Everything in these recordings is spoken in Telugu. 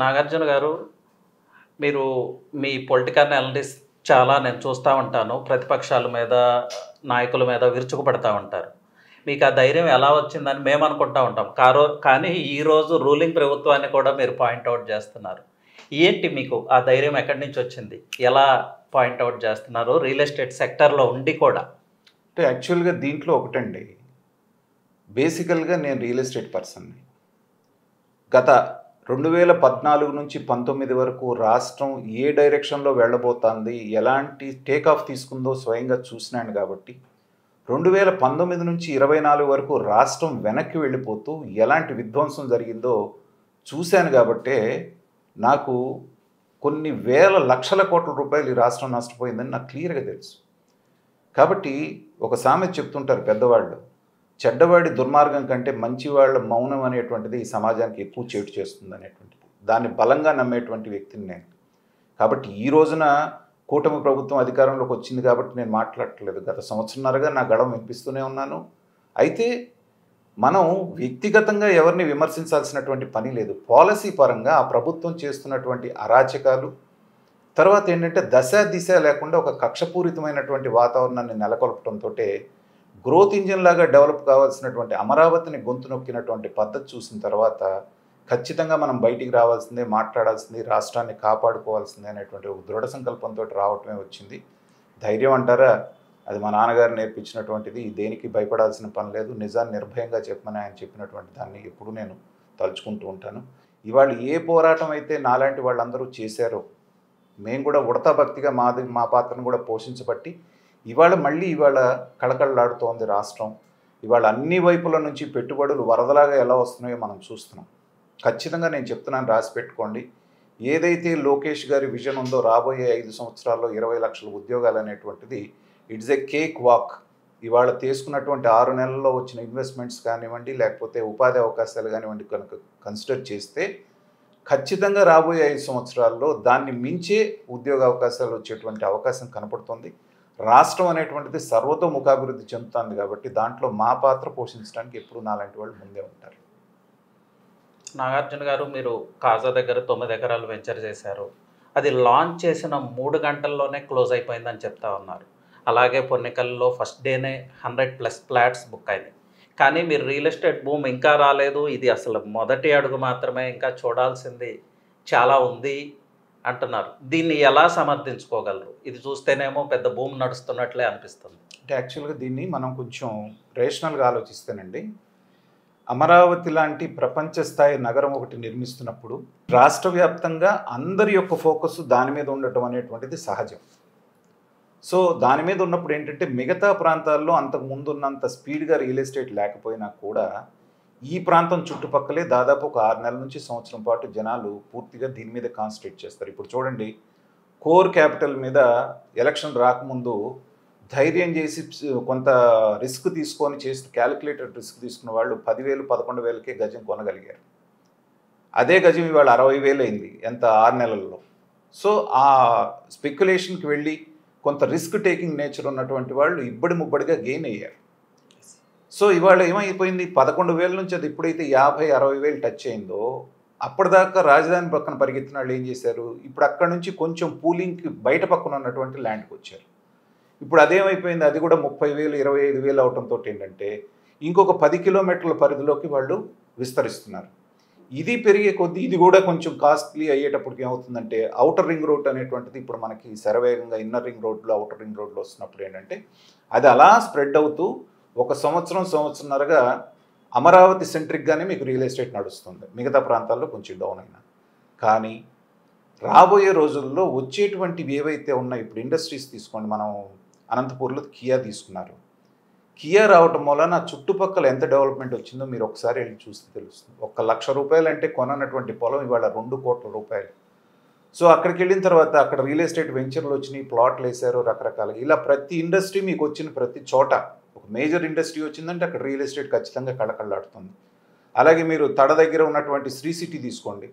నాగార్జున గారు, మీరు మీ పొలిటికల్ అనలిస్ట్ చాలా నేను చూస్తూ ఉంటాను. ప్రతిపక్షాల మీద, నాయకుల మీద విరుచుకుపడతా ఉంటారు. మీకు ఆ ధైర్యం ఎలా వచ్చిందని మేము అనుకుంటా ఉంటాం. కానీ ఈరోజు రూలింగ్ ప్రభుత్వాన్ని కూడా మీరు పాయింట్అవుట్ చేస్తున్నారు. ఏంటి మీకు ఆ ధైర్యం ఎక్కడి నుంచి వచ్చింది? ఎలా పాయింట్అవుట్ చేస్తున్నారు? రియల్ ఎస్టేట్ సెక్టర్‌లో ఉండి కూడా. అంటే యాక్చువల్‌గా దీంట్లో ఒకటండి. బేసికల్‌గా నేను రియల్ ఎస్టేట్ పర్సన్‌ని. గత 2014 నుంచి 19 వరకు రాష్ట్రం ఏ డైరెక్షన్‌లో వెళ్ళబోతాంది, ఎలాంటి టేక్ ఆఫ్ తీసుకుందో స్వయంగా చూసినాను కాబట్టి, 2019 నుంచి 24 వరకు రాష్ట్రం వెనక్కి వెళ్ళిపోతూ ఎలాంటి విధ్వంసం జరిగిందో చూశాను కాబట్టే, నాకు కొన్ని వేల లక్షల కోట్ల రూపాయలు ఈ రాష్ట్రం నష్టపోయిందని నాకు క్లియర్‌గా తెలుసు. కాబట్టి ఒక సామెత చెప్తుంటారు పెద్దవాళ్ళు. చెడ్డవాడి దుర్మార్గం కంటే మంచివాళ్ళ మౌనం అనేటువంటిది ఈ సమాజానికి ఎక్కువ చేటు చేస్తుంది అనేటువంటిది. దాన్ని బలంగా నమ్మేటువంటి వ్యక్తిని నేను. కాబట్టి ఈ రోజున కూటమి ప్రభుత్వం అధికారంలోకి వచ్చింది కాబట్టి నేను మాట్లాడట్లేదు. గత సంవత్సరన్నరగా నా గళం వినిపిస్తూనే ఉన్నాను. అయితే మనం వ్యక్తిగతంగా ఎవరిని విమర్శించాల్సినటువంటి పని లేదు. పాలసీ పరంగా ఆ ప్రభుత్వం చేస్తున్నటువంటి అరాచకాలు, తర్వాత ఏంటంటే దశ దిశ లేకుండా ఒక కక్షపూరితమైనటువంటి వాతావరణాన్ని నెలకొల్పడంతోటే గ్రోత్ ఇంజిన్ లాగా డెవలప్ కావాల్సినటువంటి అమరావతిని గొంతు నొక్కినటువంటి పద్ధతి చూసిన తర్వాత ఖచ్చితంగా మనం బయటికి రావాల్సిందే, మాట్లాడాల్సింది, రాష్ట్రాన్ని కాపాడుకోవాల్సిందే అనేటువంటి ఒక దృఢ సంకల్పంతో రావటమే వచ్చింది. ధైర్యం అంటారా, అది మా నాన్నగారు నేర్పించినటువంటిది. దేనికి భయపడాల్సిన పని లేదు. నిజాన్ని నిర్భయంగా చెప్పమని ఆయన చెప్పినటువంటి దాన్ని ఎప్పుడూ నేను తలుచుకుంటూ ఉంటాను. ఇవాళ ఏ పోరాటం అయితే నాలాంటి వాళ్ళందరూ చేశారో, మేము కూడా ఉడతా భక్తిగా మా పాత్రను కూడా పోషించబట్టి ఇవాళ కళకళలాడుతోంది రాష్ట్రం. ఇవాళ అన్ని వైపుల నుంచి పెట్టుబడులు వరదలాగా ఎలా వస్తున్నాయో మనం చూస్తున్నాం. ఖచ్చితంగా నేను చెప్తున్నాను, రాసి పెట్టుకోండి. ఏదైతే లోకేష్ గారి విజన్ ఉందో రాబోయే 5 సంవత్సరాల్లో 20 లక్షల ఉద్యోగాలు అనేటువంటిది ఇట్స్ ఎ కేక్ వాక్. ఇవాళ తీసుకున్నటువంటి 6 నెలల్లో వచ్చిన ఇన్వెస్ట్మెంట్స్ కానివ్వండి, లేకపోతే ఉపాధి అవకాశాలు కానివ్వండి కనుక కన్సిడర్ చేస్తే ఖచ్చితంగా రాబోయే 5 సంవత్సరాల్లో దాన్ని మించే ఉద్యోగ అవకాశాలు వచ్చేటువంటి అవకాశం కనపడుతుంది. రాష్ట్రం అనేటువంటిది సర్వతోముఖాభివృద్ధి చెందుతుంది కాబట్టి దాంట్లో మా పాత్ర పోషించడానికి ఎప్పుడు నాలాంటి వాళ్ళు ముందే ఉంటారు. నాగార్జున గారు, మీరు కాజా దగ్గర 9 ఎకరాలు వెంచర్ చేశారు. అది లాంచ్ చేసిన 3 గంటల్లోనే క్లోజ్ అయిపోయిందని చెప్తా ఉన్నారు. అలాగే పొన్నికల్లో ఫస్ట్ డేనే 100+ ఫ్లాట్స్ బుక్ అయినాయి. కానీ మీరు రియల్ ఎస్టేట్ భూమి ఇంకా రాలేదు, ఇది అసలు మొదటి అడుగు మాత్రమే, ఇంకా చూడాల్సింది చాలా ఉంది అంటున్నారు. దీన్ని ఎలా సమర్థించుకోగలరు? ఇది చూస్తేనేమో పెద్ద భూమి నడుస్తున్నట్లే అనిపిస్తుంది. అంటే యాక్చువల్గా దీన్ని మనం కొంచెం రేషనల్గా ఆలోచిస్తేనండి, అమరావతి లాంటి ప్రపంచ స్థాయి నగరం ఒకటి నిర్మిస్తున్నప్పుడు రాష్ట్ర వ్యాప్తంగా అందరి యొక్క ఫోకస్ దాని మీద ఉండటం అనేటువంటిది సహజం. సో దాని మీద ఉన్నప్పుడు ఏంటంటే మిగతా ప్రాంతాల్లో అంతకు ముందు ఉన్నంత స్పీడ్గా రియల్ ఎస్టేట్ లేకపోయినా కూడా ఈ ప్రాంతం చుట్టుపక్కలే దాదాపు ఒక 6 నెలల నుంచి సంవత్సరం పాటు జనాలు పూర్తిగా దీని మీద కాన్సన్ట్రేట్ చేస్తారు. ఇప్పుడు చూడండి, కోర్ క్యాపిటల్ మీద ఎలక్షన్ రాకముందు ధైర్యం చేసి కొంత రిస్క్ తీసుకొని చేసిన క్యాలిక్యులేటెడ్ రిస్క్ తీసుకున్న వాళ్ళు 10,000, 11,000కే గజం కొనగలిగారు. అదే గజం ఇవాళ 60,000 అయింది. ఎంత 6 నెలల్లో. సో ఆ స్పెక్యులేషన్కి వెళ్ళి కొంత రిస్క్ టేకింగ్ నేచర్ ఉన్నటువంటి వాళ్ళు ఇబ్బడి ముబ్బడిగా గెయిన్ అయ్యారు. సో ఇవాళ ఏమైపోయింది, 11,000 నుంచి అది ఎప్పుడైతే 50,000-60,000 టచ్ అయిందో అప్పటిదాకా రాజధాని పక్కన పరిగెత్తిన వాళ్ళు ఏం చేశారు, ఇప్పుడు అక్కడ నుంచి కొంచెం పూలింగ్కి బయట పక్కన ఉన్నటువంటి ల్యాండ్కి వచ్చారు. ఇప్పుడు అదేమైపోయింది, అది కూడా 30,000, 25,000 అవడంతో ఏంటంటే ఇంకొక 10 కిలోమీటర్ల పరిధిలోకి వాళ్ళు విస్తరిస్తున్నారు. ఇది పెరిగే కొద్దీ ఇది కూడా కొంచెం కాస్ట్లీ అయ్యేటప్పటికి ఏమవుతుందంటే ఔటర్ రింగ్ రోడ్ అనేటువంటిది ఇప్పుడు మనకి శరవేగంగా ఇన్నర్ రింగ్ రోడ్లో అవుటర్ రింగ్ రోడ్లో వస్తున్నప్పుడు ఏంటంటే అది అలా స్ప్రెడ్ అవుతూ ఒక సంవత్సరంన్నరగా అమరావతి సెంట్రిక్గానే మీకు రియల్ ఎస్టేట్ నడుస్తుంది. మిగతా ప్రాంతాల్లో కొంచెం డౌన్ అయినా కానీ రాబోయే రోజుల్లో వచ్చేటువంటివి ఏవైతే ఉన్నాయో, ఇప్పుడు ఇండస్ట్రీస్ తీసుకోండి, మనం అనంతపూర్లో కియా తీసుకున్నారు. కియా రావటం వలన చుట్టుపక్కల ఎంత డెవలప్మెంట్ వచ్చిందో మీరు ఒకసారి వెళ్ళి చూస్తే తెలుస్తుంది. 1,00,000 రూపాయలు అంటే కొనన్నటువంటి పొలం ఇవాళ 2 కోట్ల రూపాయలు. సో అక్కడికి వెళ్ళిన తర్వాత అక్కడ రియల్ ఎస్టేట్ వెంచర్లు వచ్చినాయి, ప్లాట్లు వేశారు రకరకాలుగా. ఇలా ప్రతి ఇండస్ట్రీ మీకు వచ్చిన ప్రతి చోట ఒక మేజర్ ఇండస్ట్రీ వచ్చిందంటే అక్కడ రియల్ ఎస్టేట్ ఖచ్చితంగా కళకళలాడుతుంది. అలాగే మీరు తడ దగ్గర ఉన్నటువంటి శ్రీ సిటీ తీసుకోండి,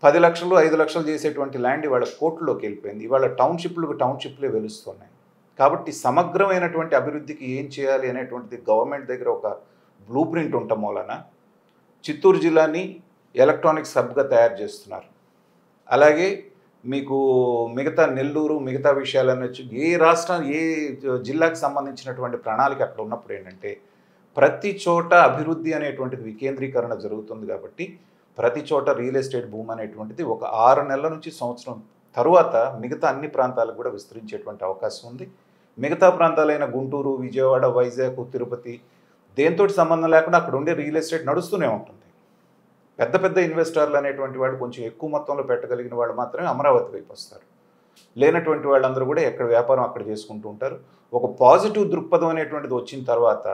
10 లక్షలు 5 లక్షలు చేసేటువంటి ల్యాండ్ ఇవాళ కోట్లలోకి వెళ్ళిపోయింది. ఇవాళ టౌన్షిప్లే వెలుస్తున్నాయి. కాబట్టి సమగ్రమైనటువంటి అభివృద్ధికి ఏం చేయాలి అనేటువంటిది గవర్నమెంట్ దగ్గర ఒక బ్లూ ప్రింట్ ఉండటం వలన చిత్తూరు జిల్లాని ఎలక్ట్రానిక్స్ హబ్గా తయారు చేస్తున్నారు. అలాగే మీకు మిగతా నెల్లూరు మిగతా విషయాలన్నీ వచ్చి ఏ రాష్ట్రం ఏ జిల్లాకి సంబంధించినటువంటి ప్రణాళిక అక్కడ ఉన్నప్పుడు ఏంటంటే ప్రతి చోట అభివృద్ధి అనేటువంటిది వికేంద్రీకరణ జరుగుతుంది కాబట్టి ప్రతి చోట రియల్ ఎస్టేట్ భూమి అనేటువంటిది ఒక 6 నెలల నుంచి సంవత్సరం తరువాత మిగతా అన్ని ప్రాంతాలకు కూడా విస్తరించేటువంటి అవకాశం ఉంది. మిగతా ప్రాంతాలైన గుంటూరు, విజయవాడ, వైజాగ్, తిరుపతి దేంతో సంబంధం లేకుండా అక్కడ ఉండే రియల్ ఎస్టేట్ నడుస్తూనే ఉంటుంది. పెద్ద పెద్ద ఇన్వెస్టర్లు అనేటువంటి వాళ్ళు కొంచెం ఎక్కువ మొత్తంలో పెట్టగలిగిన వాళ్ళు మాత్రమే అమరావతి వైపు వస్తారు. లేనటువంటి వాళ్ళందరూ కూడా ఎక్కడ వ్యాపారం అక్కడ చేసుకుంటూ ఉంటారు. ఒక పాజిటివ్ దృక్పథం అనేటువంటిది వచ్చిన తర్వాత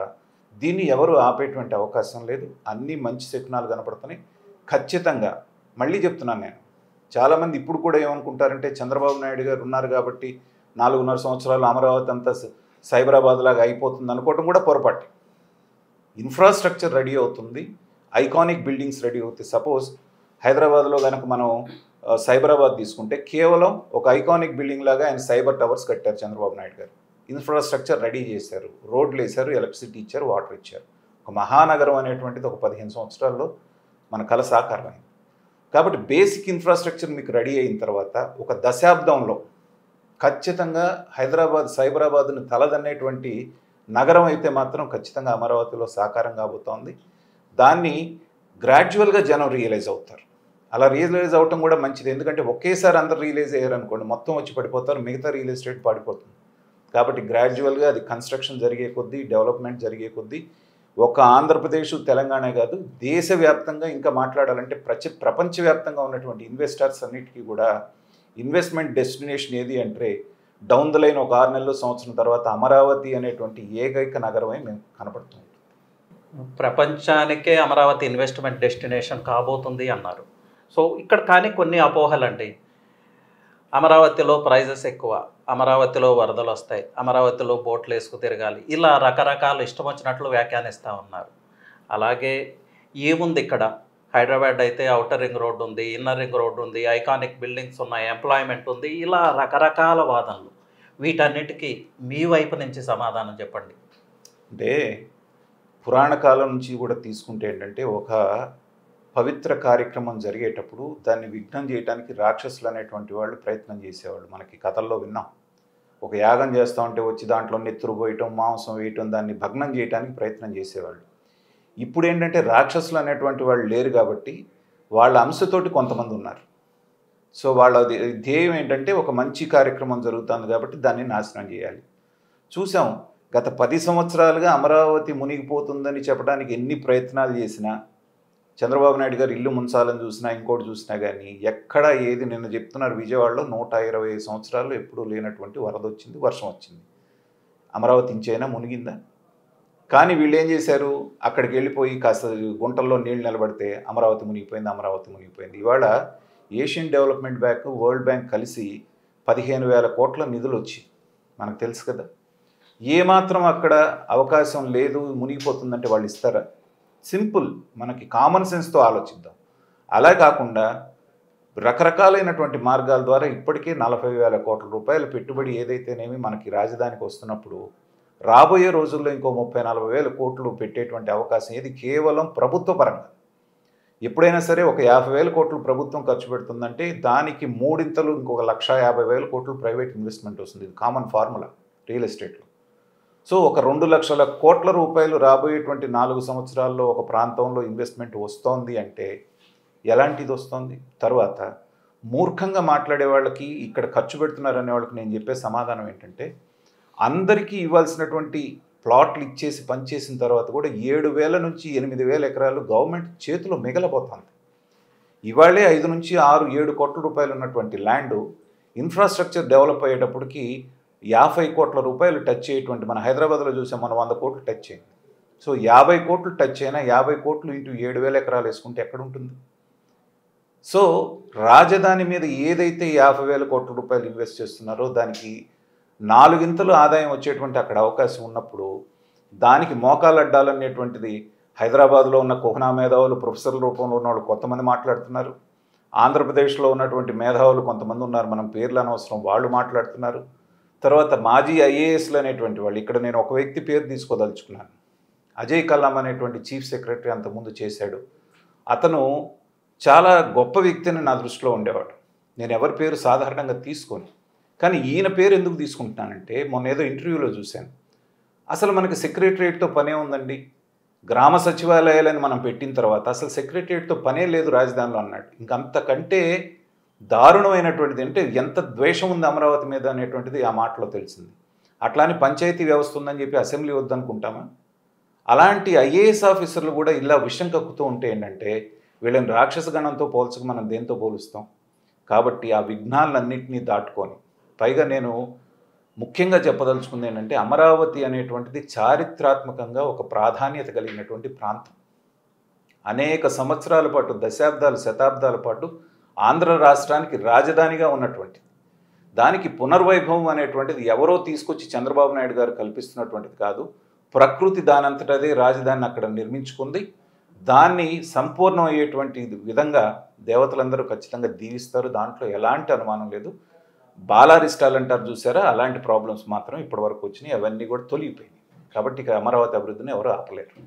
దీన్ని ఎవరు ఆపేటువంటి అవకాశం లేదు. అన్నీ మంచి శకునాలు కనపడుతున్నాయి. ఖచ్చితంగా మళ్ళీ చెప్తున్నాను నేను, చాలామంది ఇప్పుడు కూడా ఏమనుకుంటారంటే చంద్రబాబు నాయుడు గారు ఉన్నారు కాబట్టి 4.5 సంవత్సరాలు అమరావతి అంతా సైబరాబాద్ లాగా అయిపోతుంది అనుకోవటం కూడా పొరపాటు. ఇన్ఫ్రాస్ట్రక్చర్ రెడీ అవుతుంది, ఐకానిక్ బిల్డింగ్స్ రెడీ అవుతాయి. సపోజ్ హైదరాబాద్లో కనుక మనం సైబరాబాద్ తీసుకుంటే కేవలం ఒక ఐకానిక్ బిల్డింగ్ లాగా ఆయన సైబర్ టవర్స్ కట్టారు చంద్రబాబు నాయుడు గారు. ఇన్ఫ్రాస్ట్రక్చర్ రెడీ చేశారు, రోడ్లు వేశారు, ఎలక్ట్రిసిటీ ఇచ్చారు, వాటర్ ఇచ్చారు. ఒక మహానగరం అనేటువంటిది ఒక 15 సంవత్సరాల్లో మన కల సాకారమైంది. కాబట్టి బేసిక్ ఇన్ఫ్రాస్ట్రక్చర్ మీకు రెడీ అయిన తర్వాత ఒక దశాబ్దంలో ఖచ్చితంగా హైదరాబాద్ సైబరాబాద్ను తలదన్నేటువంటి నగరం అయితే మాత్రం ఖచ్చితంగా అమరావతిలో సాకారం కాబోతోంది. దాన్ని గ్రాడ్యువల్గా జనం రియలైజ్ అవుతారు. అలా రియలైజ్ అవటం కూడా మంచిది. ఎందుకంటే ఒకేసారి అందరు రియలైజ్ అయ్యారనుకోండి మొత్తం వచ్చి పడిపోతారు, మిగతా రియల్ ఎస్టేట్ పడిపోతుంది. కాబట్టి గ్రాడ్యువల్గా అది కన్స్ట్రక్షన్ జరిగే కొద్దీ, డెవలప్మెంట్ జరిగే కొద్దీ ఒక ఆంధ్రప్రదేశ్ తెలంగాణ కాదు దేశవ్యాప్తంగా ఇంకా మాట్లాడాలంటే ప్రపంచవ్యాప్తంగా ఉన్నటువంటి ఇన్వెస్టర్స్ అన్నిటికీ కూడా ఇన్వెస్ట్మెంట్ డెస్టినేషన్ ఏది అంటే డౌన్ ద లైన్ ఒక 6 నెలలు సంవత్సరం తర్వాత అమరావతి అనేటువంటి ఏకైక నగరమై మేము కనపడుతుంది. ప్రపంచానికే అమరావతి ఇన్వెస్ట్మెంట్ డెస్టినేషన్ కాబోతుంది అన్నారు. సో ఇక్కడ కానీ కొన్ని అపోహలండి. అమరావతిలో ప్రైజెస్ ఎక్కువ, అమరావతిలో వరదలు వస్తాయి, అమరావతిలో బోట్లు వేసుకు తిరగాలి, ఇలా రకరకాల ఇష్టం వచ్చినట్లు వ్యాఖ్యానిస్తూ ఉన్నారు. అలాగే ఏముంది ఇక్కడ, హైదరాబాద్ అయితే ఔటర్ రింగ్ రోడ్డు ఉంది, ఇన్నర్ రింగ్ రోడ్డు ఉంది, ఐకానిక్ బిల్డింగ్స్ ఉన్నాయి, ఎంప్లాయ్మెంట్ ఉంది, ఇలా రకరకాల వాదనలు. వీటన్నిటికీ మీ వైపు నుంచి సమాధానం చెప్పండి. అంటే పురాణ కాలం నుంచి కూడా తీసుకుంటే ఏంటంటే ఒక పవిత్ర కార్యక్రమం జరిగేటప్పుడు దాన్ని విఘ్నం చేయడానికి రాక్షసులు అనేటువంటి వాళ్ళు ప్రయత్నం చేసేవాళ్ళు. మనకి కథల్లో విన్నాం. ఒక యాగం చేస్తూ ఉంటే వచ్చి దాంట్లో నెత్తురు పోయటం, మాంసం వేయటం, దాన్ని భగ్నం చేయడానికి ప్రయత్నం చేసేవాళ్ళు. ఇప్పుడు ఏంటంటే రాక్షసులు అనేటువంటి వాళ్ళు లేరు కాబట్టి వాళ్ళ అంశతోటి కొంతమంది ఉన్నారు. సో వాళ్ళ ధ్యేయం ఏంటంటే ఒక మంచి కార్యక్రమం జరుగుతుంది కాబట్టి దాన్ని నాశనం చేయాలి. చూసాం గత 10 సంవత్సరాలుగా అమరావతి మునిగిపోతుందని చెప్పడానికి ఎన్ని ప్రయత్నాలు చేసినా, చంద్రబాబు నాయుడు గారు ఇల్లు ముంచాలని చూసినా, ఇంకోటి చూసినా కానీ ఎక్కడ ఏది నిన్న చెప్తున్నారు విజయవాడలో 125 సంవత్సరాల్లో ఎప్పుడూ లేనటువంటి వరద వచ్చింది, వర్షం వచ్చింది. అమరావతి ఇంచైనా మునిగిందా? కానీ వీళ్ళు ఏం చేశారు, అక్కడికి వెళ్ళిపోయి కాస్త గుంటల్లో నీళ్ళు నిలబడితే అమరావతి మునిగిపోయింది, అమరావతి మునిగిపోయింది. ఇవాళ Asian development bank, world bank కలిసి 15,000 కోట్ల నిధులు వచ్చి మనకు తెలుసు కదా. ఏమాత్రం అక్కడ అవకాశం లేదు, మునిగిపోతుందంటే వాళ్ళు ఇస్తారా? సింపుల్, మనకి కామన్ సెన్స్తో ఆలోచిద్దాం. అలా కాకుండా రకరకాలైనటువంటి మార్గాల ద్వారా ఇప్పటికే 40,000 కోట్ల రూపాయల పెట్టుబడి ఏదైతేనేమి మనకి రాజధానికి వస్తున్నప్పుడు రాబోయే రోజుల్లో ఇంకో 30,000-40,000 కోట్లు పెట్టేటువంటి అవకాశం ఏది కేవలం ప్రభుత్వ పరంగా. ఎప్పుడైనా సరే ఒక 50,000 కోట్లు ప్రభుత్వం ఖర్చు పెడుతుందంటే దానికి 3 ఇంకొక 1,50,000 కోట్లు ప్రైవేట్ ఇన్వెస్ట్మెంట్ వస్తుంది. ఇది కామన్ ఫార్ములా రియల్ ఎస్టేట్లో. సో ఒక 2,00,000 కోట్ల రూపాయలు రాబోయేటువంటి 4 సంవత్సరాల్లో ఒక ప్రాంతంలో ఇన్వెస్ట్మెంట్ వస్తోంది అంటే ఎలాంటిది వస్తుంది? తర్వాత మూర్ఖంగా మాట్లాడే వాళ్ళకి, ఇక్కడ ఖర్చు పెడుతున్నారనే వాళ్ళకి నేను చెప్పే సమాధానం ఏంటంటే అందరికీ ఇవ్వాల్సినటువంటి ప్లాట్లు ఇచ్చేసి పనిచేసిన తర్వాత కూడా 7,000 నుంచి 8,000 ఎకరాలు గవర్నమెంట్ చేతిలో మిగలబోతుంది. ఇవాళే 5 నుంచి 6, 7 కోట్ల రూపాయలు ఉన్నటువంటి ల్యాండ్ ఇన్ఫ్రాస్ట్రక్చర్ డెవలప్ అయ్యేటప్పటికి 50 కోట్ల రూపాయలు టచ్ అయ్యేటువంటి, మన హైదరాబాద్లో చూసాం మనం 100 కోట్లు టచ్ అయింది. సో 50 కోట్లు టచ్ అయినా 50 కోట్లు ఇంటూ 7,000 ఎకరాలు వేసుకుంటే ఎక్కడ ఉంటుంది? సో రాజధాని మీద ఏదైతే 50,000 కోట్ల రూపాయలు ఇన్వెస్ట్ చేస్తున్నారో దానికి 4 ఆదాయం వచ్చేటువంటి అక్కడ అవకాశం ఉన్నప్పుడు దానికి మోకాలు అడ్డాలనేటువంటిది హైదరాబాద్లో ఉన్న కుహనా మేధావులు, ప్రొఫెసర్ల రూపంలో ఉన్న వాళ్ళు కొంతమంది మాట్లాడుతున్నారు. ఆంధ్రప్రదేశ్లో ఉన్నటువంటి మేధావులు కొంతమంది ఉన్నారు, మనం పేర్లు అనవసరం, వాళ్ళు మాట్లాడుతున్నారు. తర్వాత మాజీ ఐఏఎస్లు అనేటువంటి వాళ్ళు, ఇక్కడ నేను ఒక వ్యక్తి పేరు తీసుకోదలుచుకున్నాను. అజయ్ కల్లాం అనేటువంటి చీఫ్ సెక్రటరీ అంతకుముందు చేశాడు. అతను చాలా గొప్ప వ్యక్తిని నా దృష్టిలో ఉండేవాడు. నేను ఎవరి పేరు సాధారణంగా తీసుకోను. కానీ ఈయన పేరు ఎందుకు తీసుకుంటున్నానంటే మొన్న ఏదో ఇంటర్వ్యూలో చూశాను. అసలు మనకి సెక్రటరియట్తో పనే ఉందండి, గ్రామ సచివాలయాలని మనం పెట్టిన తర్వాత అసలు సెక్రటరియట్తో పనే లేదు రాజధానిలో అన్నాడు. ఇంకంతకంటే దారుణమైనటువంటిది అంటే ఎంత ద్వేషం ఉంది అమరావతి మీద అనేటువంటిది ఆ మాటలో తెలిసింది. అట్లానే పంచాయతీ వ్యవస్థ ఉందని చెప్పి అసెంబ్లీ వద్దనుకుంటామా? అలాంటి ఐఏఎస్ ఆఫీసర్లు కూడా ఇలా విషం కక్కుతూ ఉంటే ఏంటంటే వీళ్ళని రాక్షస గణంతో పోల్చక మనం దేంతో పోలుస్తాం? కాబట్టి ఆ విఘ్నాలన్నింటినీ దాటుకొని, పైగా నేను ముఖ్యంగా చెప్పదలుచుకుంది ఏంటంటే అమరావతి అనేటువంటిది చారిత్రాత్మకంగా ఒక ప్రాధాన్యత కలిగినటువంటి ప్రాంతం. అనేక సంవత్సరాల పాటు, దశాబ్దాలు, శతాబ్దాల పాటు ఆంధ్ర రాష్ట్రానికి రాజధానిగా ఉన్నటువంటిది. దానికి పునర్వైభవం అనేటువంటిది ఎవరో తీసుకొచ్చి చంద్రబాబు నాయుడు గారు కల్పిస్తున్నటువంటిది కాదు. ప్రకృతి దానంతటదే రాజధానిని అక్కడ నిర్మించుకుంది. దాన్ని సంపూర్ణం అయ్యేటువంటి విధంగా దేవతలందరూ ఖచ్చితంగా దీవిస్తారు, దాంట్లో ఎలాంటి అనుమానం లేదు. బాలారిస్టాలు అంటారు చూసారా, అలాంటి ప్రాబ్లమ్స్ మాత్రం ఇప్పటివరకు వచ్చినాయి, అవన్నీ కూడా తొలగిపోయినాయి. కాబట్టి ఇక అమరావతి అభివృద్ధిని ఎవరు ఆపలేరు.